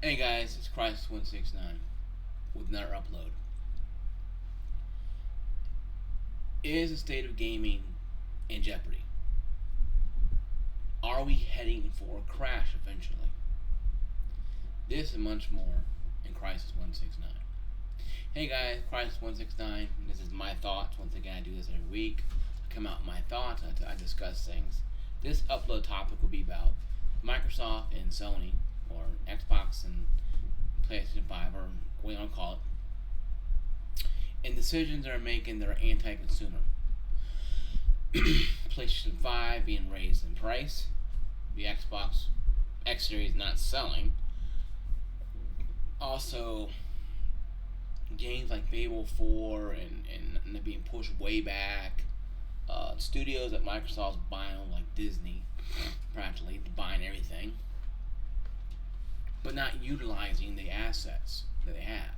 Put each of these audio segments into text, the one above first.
Hey guys, it's Crisis169 with another upload. Is the state of gaming in jeopardy? Are we heading for a crash eventually? This and much more in Crisis169. Hey guys, Crisis169. This is my thoughts. Once again, I do this every week. I come out with my thoughts. I discuss things. This upload topic will be about Microsoft and Sony, or Xbox and PlayStation 5, or what you want to call it, and decisions they're making that are anti-consumer. PlayStation 5 being raised in price, the Xbox X Series not selling. Also, games like Fable 4 and they're being pushed way back. Studios that Microsoft's buying, like Disney, practically buying everything, but not utilizing the assets that they have.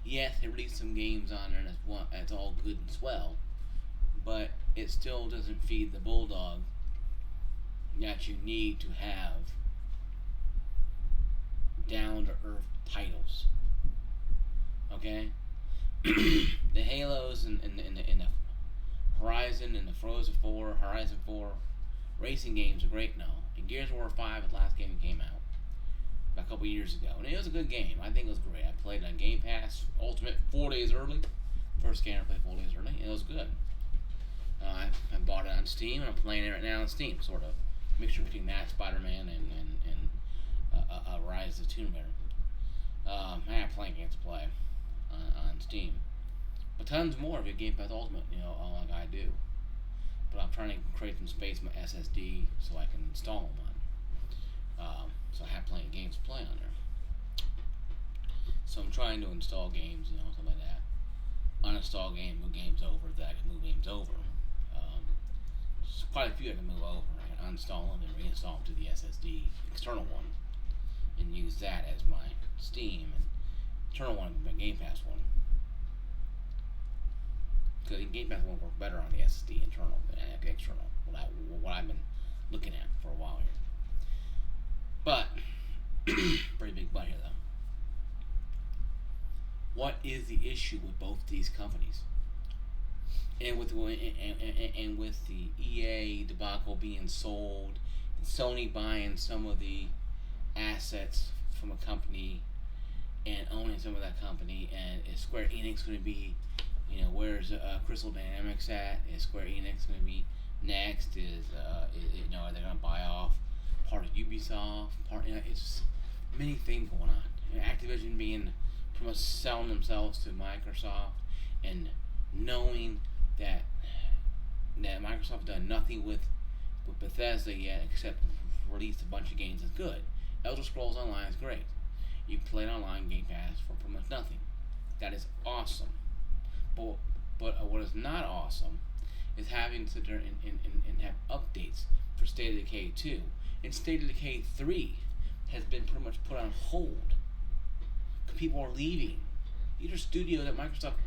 Yes, they release some games on there, and that's all good and swell, but it still doesn't feed the bulldog that you need to have down to earth titles. Okay? The Halos and the Horizon and the Horizon 4 racing games are great now. And Gears of War 5, the last game that came out a couple years ago, and it was a good game. I think it was great. I played it on Game Pass Ultimate 4 days early. First game I played 4 days early, and it was good. I bought it on Steam, and I'm playing it right now on Steam. Sort of mixture between that, Spider-Man, and Rise of the Tomb Raider. I have plenty of games to play on Steam, but tons more of your Game Pass Ultimate. Like I do. But I'm trying to create some space in my SSD so I can install them on. So I have plenty of games to play on there. So I'm trying to install games, something like that. Uninstall game, move games over, that I can move games over. There's quite a few I can move over. I can uninstall them and reinstall them to the SSD, external one, and use that as my Steam, and internal one, my Game Pass one. Because the Game Pass won't work better on the SSD internal than external. What I've been looking at for a while here. But pretty big but here though. What is the issue with both these companies? And with the EA debacle being sold, and Sony buying some of the assets from a company and owning some of that company, and is Square Enix going to be, where's Crystal Dynamics at? Is Square Enix going to be next? Are they going to buy off part of Ubisoft? It's just many things going on. Activision being pretty much selling themselves to Microsoft, and knowing that Microsoft done nothing with Bethesda yet, except release a bunch of games that's good. Elder Scrolls Online is great. You play it online Game Pass for pretty much nothing. That is awesome. But what is not awesome is having to sit there and have updates for State of Decay 2. And State of Decay 3 has been pretty much put on hold. Because people are leaving. These are studios that Microsoft,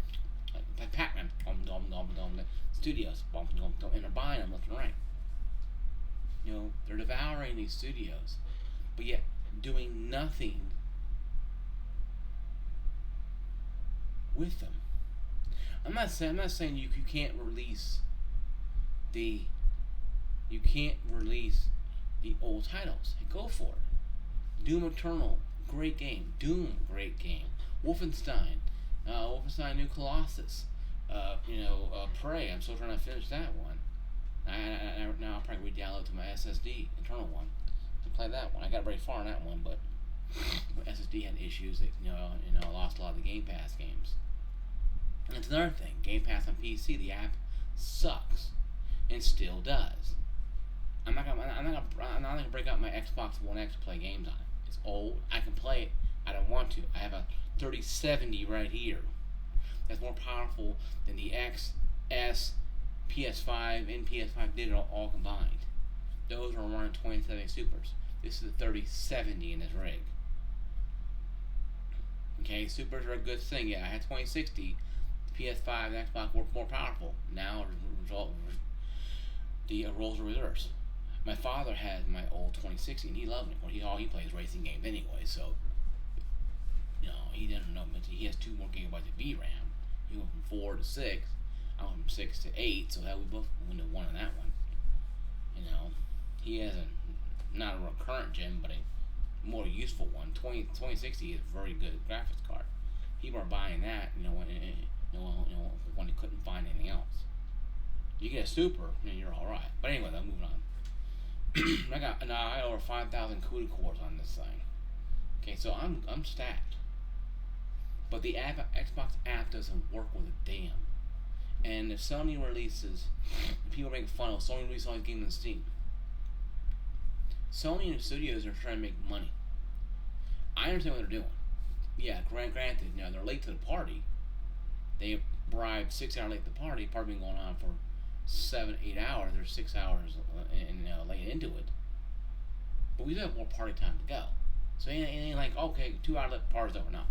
like Pac-Man, studios, and they're buying them left and right. They're devouring these studios, but yet doing nothing with them. I'm not saying you can't release the old titles. Hey, go for it. Doom Eternal, great game. Doom, great game. Wolfenstein New Colossus. Prey. I'm still trying to finish that one. Now I'll probably re-download to my SSD internal one to play that one. I got very far on that one, but my SSD had issues. I lost a lot of the Game Pass games. And it's another thing. Game Pass on PC, the app sucks, and still does. I'm not gonna break out my Xbox One X to play games on it. It's old. I can play it. I don't want to. I have a 3070 right here. That's more powerful than the XS, PS5, and PS5 Digital all combined. Those are running 2070 Supers. This is a 3070 in this rig. Okay, Supers are a good thing. Yeah, I had 2060. The PS5 and Xbox were more powerful. Now, the roles are reversed. My father had my old 2060, and he loved it. All he plays racing games anyway, so He didn't know. He has 2 more gigabytes of VRAM. He went from 4 to 6. I went from 6 to 8. So that we both went to 1 on that one. He has not a real current gen, but a more useful one. 2060 is a very good graphics card. People are buying that. When they couldn't find anything else. You get a super, and you're all right. But anyway, moving on. I got over 5,000 CUDA cores on this thing. Okay, so I'm stacked. But the Xbox app doesn't work with a damn. And if Sony releases, people are making fun of Sony releases all these games on Steam. Sony and the studios are trying to make money. I understand what they're doing. Yeah, granted, they're late to the party. They arrived 6 hours late to the party. The party been going on for 7-8 hours. They're 6 hours late into it. But we do have more party time to go. So it ain't like, okay, 2 hours left, the party's over. No.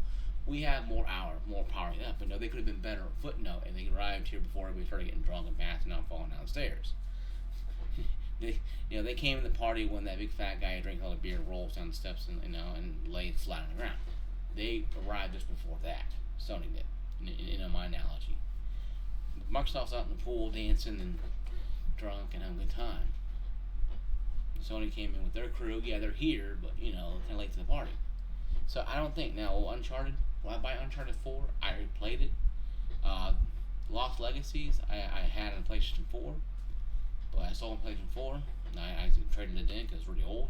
We have more hours, more power up. But no, they could have been better. Footnote, and they arrived here before everybody started getting drunk and passing out and falling downstairs. They came to the party when that big fat guy drank all the beer, rolls down the steps, and laid flat on the ground. They arrived just before that. Sony did, in my analogy. Microsoft's out in the pool dancing and drunk and having a good time. Sony came in with their crew. Yeah, they're here, but kind of late to the party. So I don't think now Uncharted. Will I buy Uncharted 4? I already played it. Lost Legacies I had on PlayStation 4, but I sold on PlayStation 4. And I traded it in because it's really old.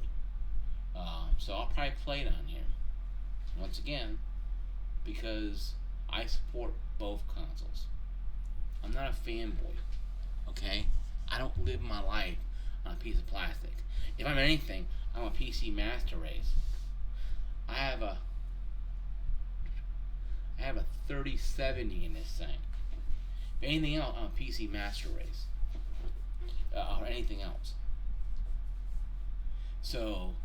So I'll probably play it on here once again because I support both consoles. I'm not a fanboy. Okay, I don't live my life on a piece of plastic. If I'm anything, I'm a PC master race. I have a 3070 in this thing. If anything else, I'm a PC master race. Or anything else. So,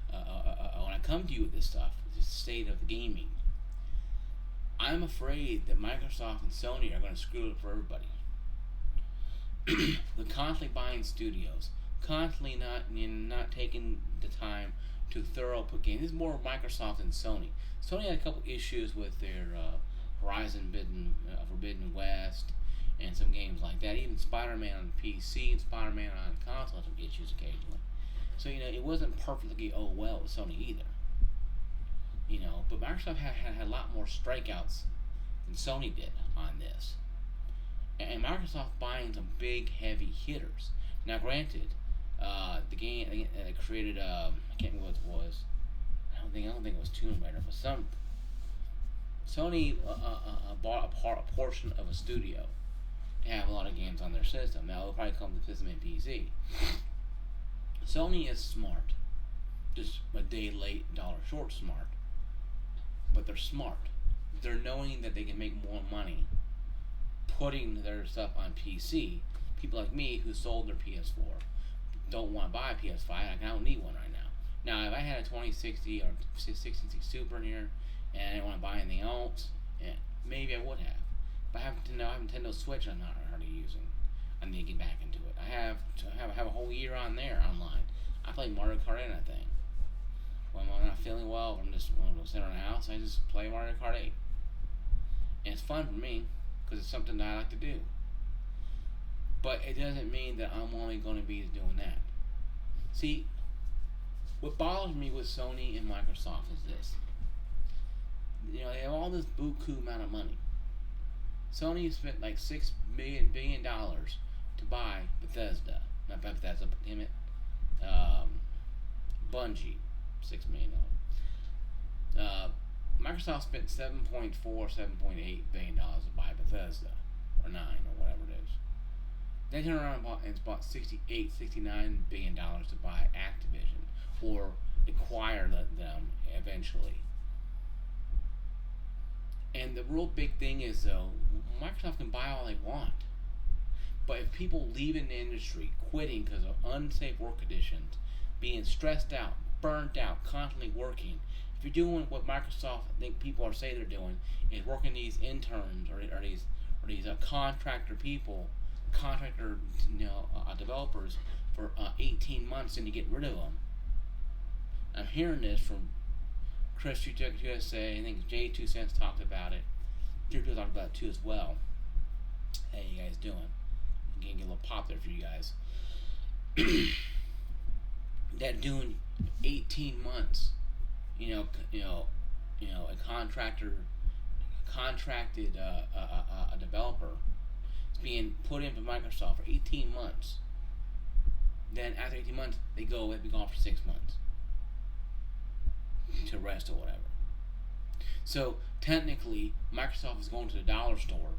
when I come to you with this stuff, the state of the gaming, I'm afraid that Microsoft and Sony are going to screw it up for everybody. They're constantly buying studios, constantly not taking the time to thorough put games. This is more Microsoft than Sony. Sony had a couple issues with their Horizon Forbidden West and some games like that. Even Spider-Man on PC and Spider-Man on console had some issues occasionally. So it wasn't perfectly well with Sony either. But Microsoft had a lot more strikeouts than Sony did on this. And Microsoft buying some big heavy hitters. Now granted, the game created I can't remember what it was. I don't think it was Tomb Raider, but some Sony bought a portion of a studio to have a lot of games on their system. Now it'll probably come to system and PC. Sony is smart, just a day late, dollar short smart. But they're smart. They're knowing that they can make more money putting their stuff on PC. People like me who sold their PS4 don't want to buy a PS5. I don't need one right now. Now, if I had a 2060 or 66 Super in here and I didn't want to buy anything else, maybe I would have. But I have a Nintendo Switch I'm not hardly using. I need to get back into it. I have a whole year on there online. I play Mario Kart in that thing. When I'm not feeling well, I'm just want to sit around the house, I just play Mario Kart 8. And it's fun for me because it's something that I like to do. But it doesn't mean that I'm only going to be doing that. See, what bothers me with Sony and Microsoft is this. They have all this buku amount of money. Sony spent like $6 billion to buy Bethesda. Not Bethesda, but damn it. Bungie. $6 million. Microsoft spent $7.8 billion to buy Bethesda, or $9, or whatever it is. They turned around and bought $69 billion to buy Activision, or acquire them eventually. And the real big thing is, though, Microsoft can buy all they want. But if people leaving the industry, quitting because of unsafe work conditions, being stressed out, burnt out, constantly working, if you're doing what Microsoft think people are saying they're doing, is working these interns or these contractor developers for 18 months and you get rid of them. I'm hearing this from Chris USA, I think J2 Cents talked about it. Drew talked about it too as well. Hey, you guys doing? I'm getting a little pop there for you guys. That doing 18 months, a contracted a developer is being put in for Microsoft for 18 months. Then after 18 months, they be gone for 6 months to rest or whatever. So technically, Microsoft is going to the dollar store,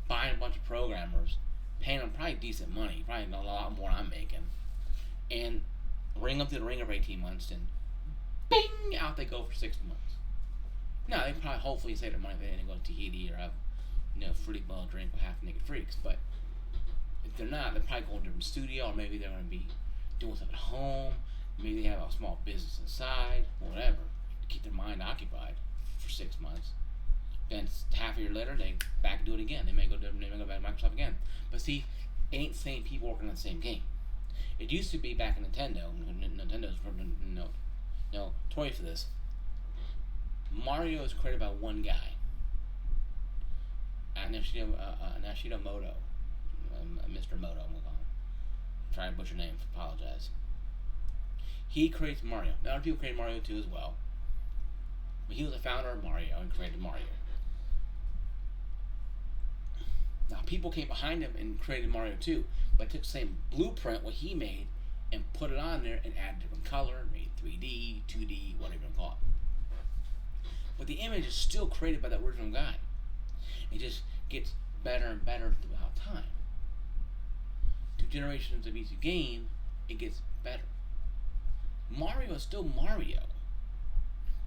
buying a bunch of programmers, paying them probably decent money, probably a lot more than I'm making, and ring up to the ringer for 18 months, and bing, out they go for 6 months. Now, they probably hopefully save their money if they didn't go to Tahiti or have, fruity ball drink with half naked freaks. But if they're not, they're probably going to a different studio, or maybe they're going to be doing something at home. Maybe they have a small business inside, whatever, to keep their mind occupied for 6 months. Then half a year later, they back and do it again. They may go back to Microsoft again. But see, ain't the same people working on the same game. It used to be back in Nintendo. Nintendo's toy for this. Mario is created by one guy, Nashito Moto, Mr. Moto. I'm gonna try to butcher names. Apologize. He creates Mario. Now, other people created Mario too as well, but he was the founder of Mario and created Mario. Now, people came behind him and created Mario 2, but took the same blueprint, what he made, and put it on there and added different color, made 3D, 2D, whatever you call it. But the image is still created by that original guy. It just gets better and better throughout time. 2 generations of each game, it gets better. Mario is still Mario.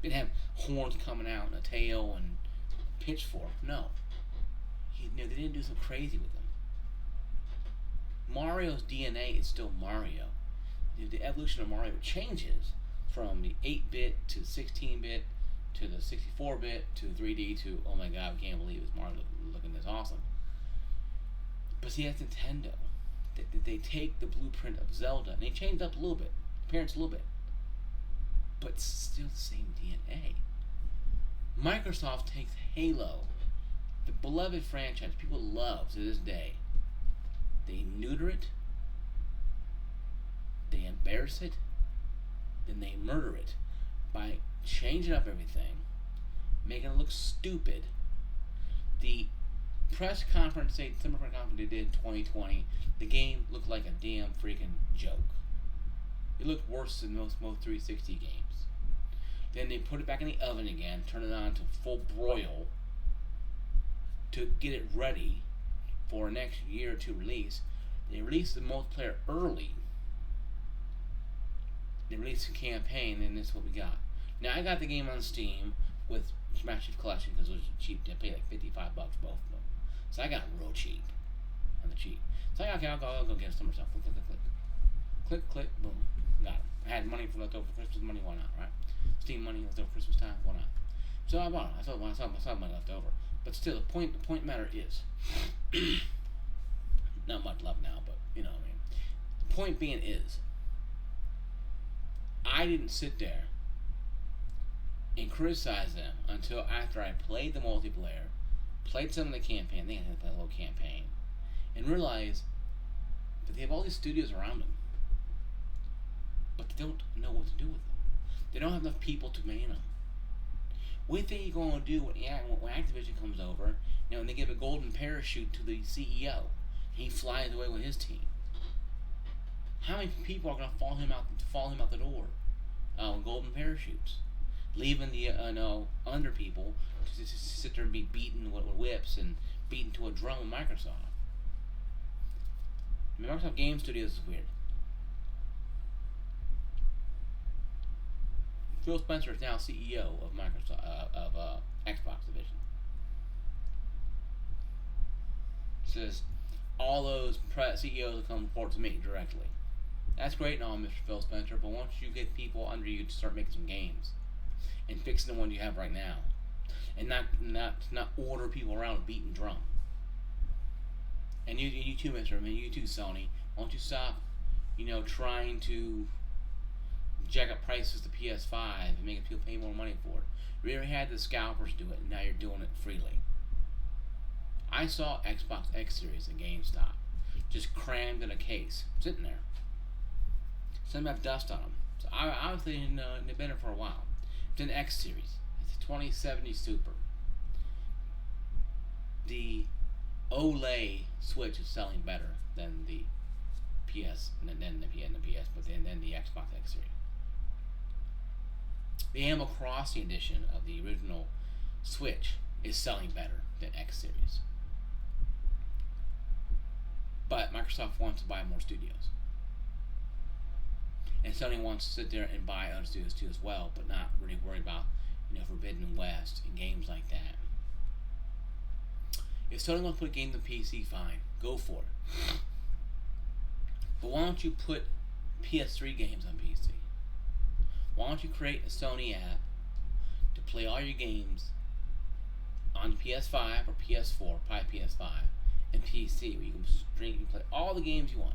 Didn't have horns coming out and a tail and a pitchfork. No. They didn't do something crazy with him. Mario's DNA is still Mario. The evolution of Mario changes from the 8-bit to 16-bit to the 64-bit to 3D to, oh my god, I can't believe it's Mario looking this awesome. But see, that's Nintendo. They take the blueprint of Zelda and they change it up a little bit, appearance a little bit, but it's still the same DNA. Microsoft takes Halo, the beloved franchise people love to this day. They neuter it, they embarrass it, then they murder it by changing up everything, making it look stupid. The press conference, summer press conference they did in 2020, the game looked like a damn freaking joke. It looked worse than most 360 games. Then they put it back in the oven again, turn it on to full broil to get it ready for next year or two release. They released the multiplayer early. They released a campaign, and this is what we got. Now, I got the game on Steam with Smash Chief Collection because it was cheap. I paid like $55 both of them. So I got it real cheap. On the cheap. So I got, okay, I'll go get some myself. Click, click, click, click. Click, click, boom. Got it. I had money for leftover Christmas money, why not, right? Steam money left over Christmas time, why not? So I bought it. I saw money left over. But still, the point matter is, not much left now, but you know what I mean. The point being is, I didn't sit there and criticize them until after I played the multiplayer, played some of the campaign, they had that little campaign, and realized that they have all these studios around them, but they don't know what to do with them. They don't have enough people to man them. What think you're going to do when Activision comes over, and they give a golden parachute to the CEO, and he flies away with his team? How many people are going to follow him out the door with golden parachutes, leaving the under people to sit there and be beaten with whips and beaten to a drum with Microsoft? I mean, Microsoft Game Studios is weird. Phil Spencer is now CEO of Microsoft Xbox division. Says all those CEOs will come forward to me directly. That's great and all, Mr. Phil Spencer, but once you get people under you to start making some games and fixing the one you have right now, and not order people around with beating drum. And you too, you too, Sony. Why don't you stop, trying to jack up prices to PS5 and making people pay more money for it. We already had the scalpers do it, and now you're doing it freely. I saw Xbox X Series at GameStop, just crammed in a case, sitting there. Some have dust on them. So I was thinking they've been there for a while. It's an X Series. It's a 2070 Super. The OLED Switch is selling better than the PS, but then the Xbox X Series. The Animal Crossing edition of the original Switch is selling better than X Series. But Microsoft wants to buy more studios. And Sony wants to sit there and buy other studios too as well, but not really worry about, Forbidden West and games like that. If Sony wants to put a game on the PC, fine, go for it. But why don't you put PS3 games on PC? Why don't you create a Sony app to play all your games on PS5 or PS4, probably PS5, and PC, where you can stream and play all the games you want.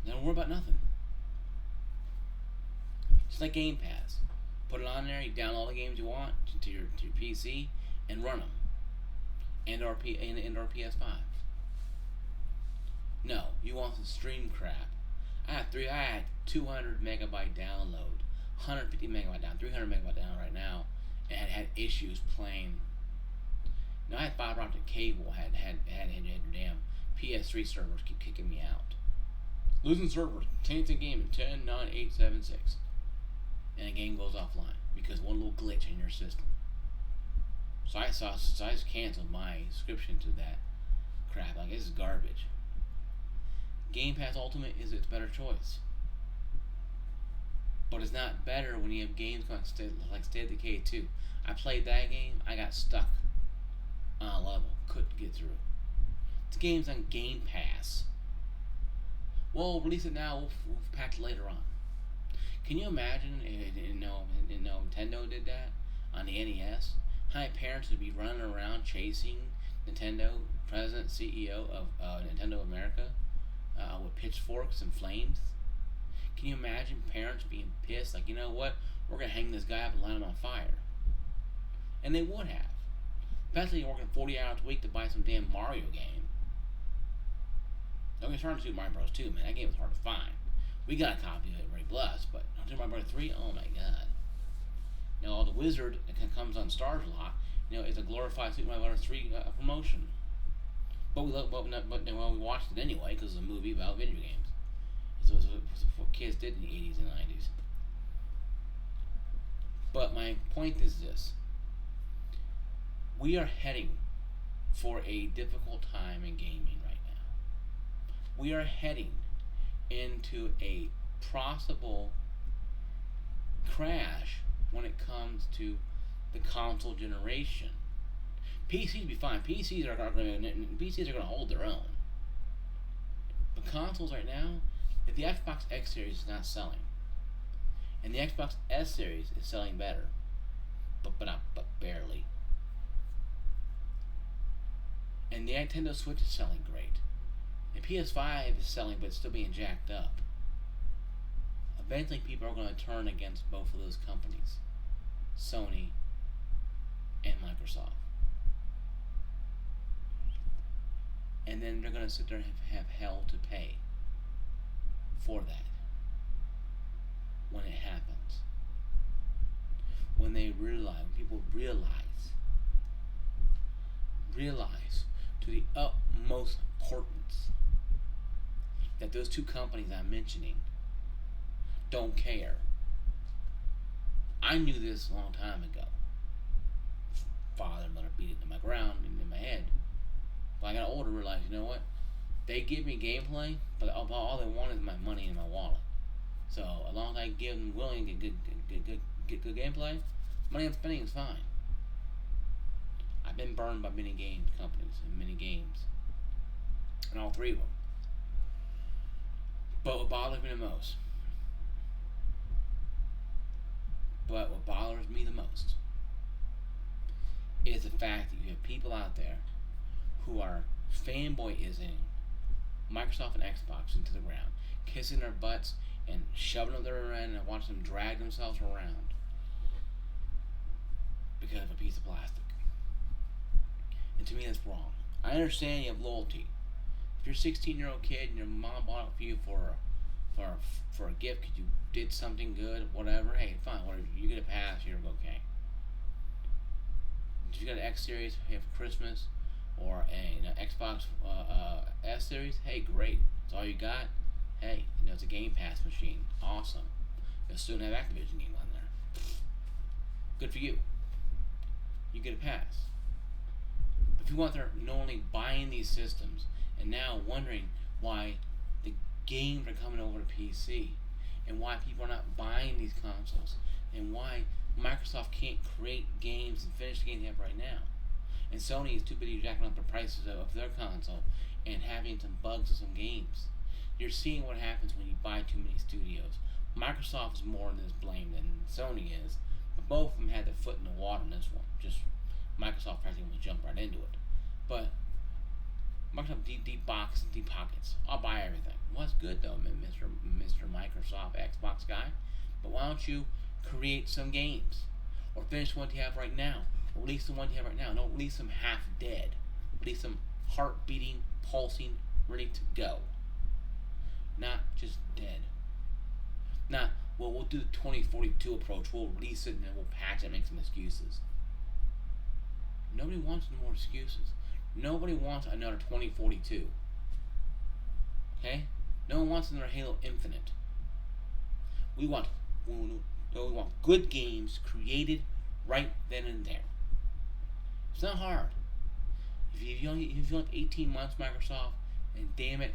Don't worry about nothing. Just like Game Pass. Put it on there, you download all the games you want to your PC and run them. And or PS5. No, you want some stream crap. I had 200 megabyte download, 150 megabyte down, 300 megabyte down right now, and had issues playing. I had fiber optic cable, had damn PS3 servers keep kicking me out. Losing servers, tainted game in 10.9.8.7.6. And the game goes offline because one little glitch in your system. So I just canceled my subscription to that crap. Like, this is garbage. Game Pass Ultimate is its better choice. But it's not better when you have games like State of Decay 2. I played that game, I got stuck on a level, couldn't get through. This game's on Game Pass. Well, release it now, we'll patch it later on. Can you imagine if Nintendo did that on the NES? How many parents would be running around chasing Nintendo, President, CEO of Nintendo America, with pitchforks and flames? Can you imagine parents being pissed, like, you know what, we're going to hang this guy up and light him on fire? And they would have. Especially working 40 hours a week to buy some damn Mario game. Don't get started on Super Mario Bros. 2, man. That game was hard to find. We got a copy of it, very blessed, but Super Mario Bros. 3, oh my god. The Wizard that comes on Stars Lock, is a glorified Super Mario Bros. 3 promotion. But we watched it anyway because it's a movie about video games. It was what kids did in the 80s and 90s. But my point is this. We are heading for a difficult time in gaming right now. We are heading into a possible crash when it comes to the console generation. PCs be fine. PCs are going to hold their own. But consoles right now, if the Xbox X Series is not selling, and the Xbox S Series is selling better, but barely, and the Nintendo Switch is selling great, and PS5 is selling but still being jacked up, eventually people are going to turn against both of those companies, Sony and Microsoft. And then they're going to sit there and have hell to pay for that when it happens. When people realize to the utmost importance that those two companies I'm mentioning don't care. I knew this a long time ago. Father and mother beat it in my ground and in my head. But I got older and realized, you know what? They give me gameplay, but all they want is my money in my wallet. So as long as I give them willing to get good gameplay, money I'm spending is fine. I've been burned by many game companies and many games, and all three of them. But what bothers me the most is the fact that you have people out there who are fanboyism Microsoft and Xbox into the ground, kissing their butts and shoving up their end and watching them drag themselves around because of a piece of plastic. And to me, that's wrong. I understand you have loyalty. If you're a 16-year-old kid and your mom bought it for you for a gift because you did something good, whatever, hey, fine, whatever. You get a pass, you're okay. If you got an X Series for Christmas or an Xbox S Series, hey, great. That's all you got. Hey, it's a Game Pass machine. Awesome. You'll soon have Activision games on there. Good for you. You get a pass. But if you want, they're not only buying these systems and now wondering why the games are coming over to PC and why people are not buying these consoles and why Microsoft can't create games and finish the games they have right now. And Sony is too busy jacking up the prices of their console and having some bugs with some games. You're seeing what happens when you buy too many studios. Microsoft is more in this blame than Sony is, but both of them had their foot in the water in this one. Just Microsoft practically jumped right into it. But Microsoft deep box, deep pockets. I'll buy everything. Well, that's good though, Mr. Microsoft Xbox guy. But why don't you create some games, or finish the ones you have right now, or release the ones you have right now? Don't release them half dead. Release them heart beating, pulsing, ready to go. Not just dead. Not, well, we'll do the 2042 approach. We'll release it and then we'll patch it and make some excuses. Nobody wants no more excuses. Nobody wants another 2042. Okay? No one wants another Halo Infinite. We want good games created right then and there. It's not hard. If you only have 18 months, Microsoft, and damn it,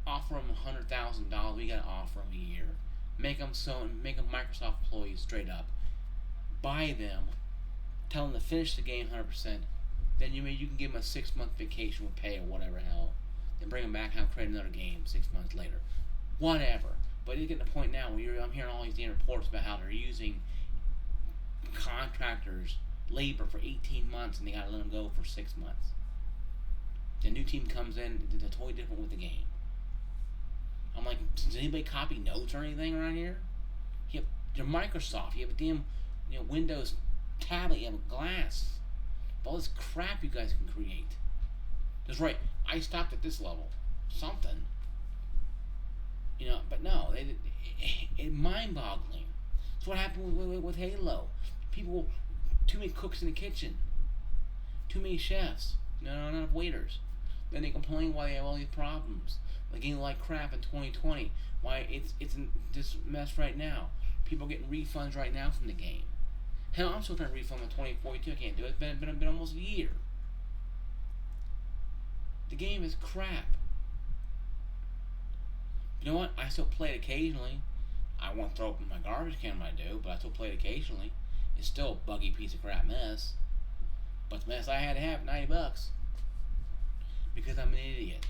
offer them $100,000. We gotta offer them a year. Make them Microsoft employees straight up. Buy them. Tell them to finish the game 100%. Then you can give them a 6-month vacation with pay or whatever hell. Then bring them back and create another game 6 months later. Whatever. But it's getting to the point now where I'm hearing all these damn reports about how they're using contractors' labor for 18 months and they gotta let them go for 6 months. The new team comes in, it's totally different with the game. I'm like, does anybody copy notes or anything around here? You're Microsoft. You have a damn Windows tablet. You have a glass. All this crap you guys can create. That's right. I stopped at this level. Something. But no. It's mind-boggling. That's what happened with Halo. People, too many cooks in the kitchen. Too many chefs. Not enough waiters. Then they complain why they have all these problems. Like getting like crap in 2020. Why it's in this mess right now. People getting refunds right now from the game. Hell, I'm still trying to refund my 2042. I can't do it. It's been almost a year. The game is crap. You know what? I still play it occasionally. I won't throw it in my garbage can when I do, but I still play it occasionally. It's still a buggy piece of crap mess. But the mess I had to have, $90. Because I'm an idiot.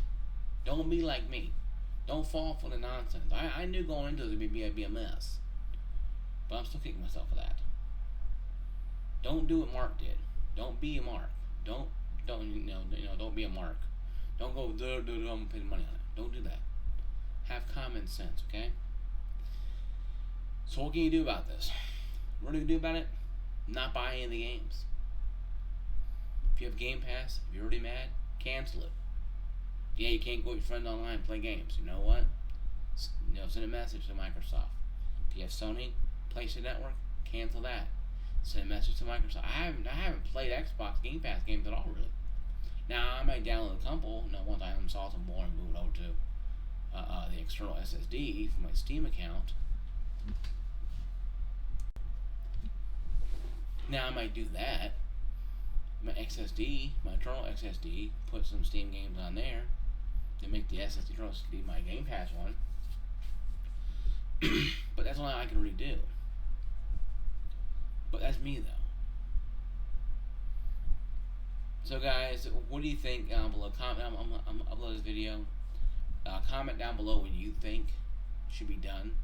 Don't be like me. Don't fall for the nonsense. I knew going into it would be a mess. But I'm still kicking myself for that. Don't do what Mark did. Don't be a Mark. Don't be a Mark. Don't go I'm gonna pay the money on it. Don't do that. Have common sense, okay? So what can you do about this? What are you gonna do about it? Not buy any of the games. If you have Game Pass, if you're already mad, cancel it. Yeah, you can't go with your friends online and play games. You know what? Send a message to Microsoft. If you have Sony, PlayStation Network, cancel that. Send a message to Microsoft. I haven't played Xbox Game Pass games at all, really. Now I might download a couple. Once I install some more and move it over to the external SSD from my Steam account. Now I might do that. My XSD, my internal XSD, put some Steam games on there. Then make the SSD internal SSD my Game Pass one. But that's all I can really do. But that's me though. So guys, what do you think down below? Comment. I'm gonna upload this video. Comment down below what you think should be done.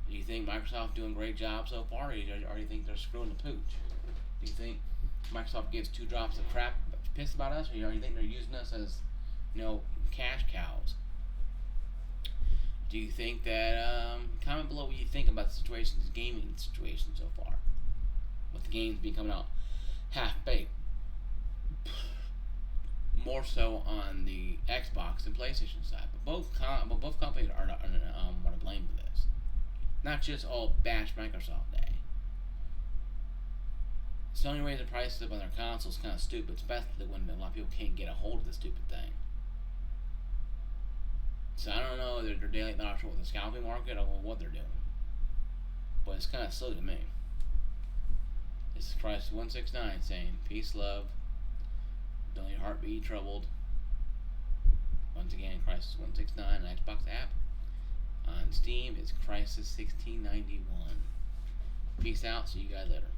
Do you think Microsoft doing a great job so far, or do you think they're screwing the pooch? Do you think Microsoft gives 2 drops of crap pissed about us, or do you think they're using us as cash cows? Do you think that comment below what you think about the situation, this gaming situation so far, with the games being coming out half baked? More so on the Xbox and PlayStation side, but both companies are to blame for this. Not just all bash Microsoft day. Sony raising prices up on their consoles kind of stupid, especially when a lot of people can't get a hold of the stupid thing. So I don't know if they're not sure with the scalping market or what they're doing, but it's kind of silly to me. This is Christ169 saying peace, love. Don't let your heart be troubled. Once again, Crisis169 on Xbox app. On Steam, it's Crisis1691. Peace out. See you guys later.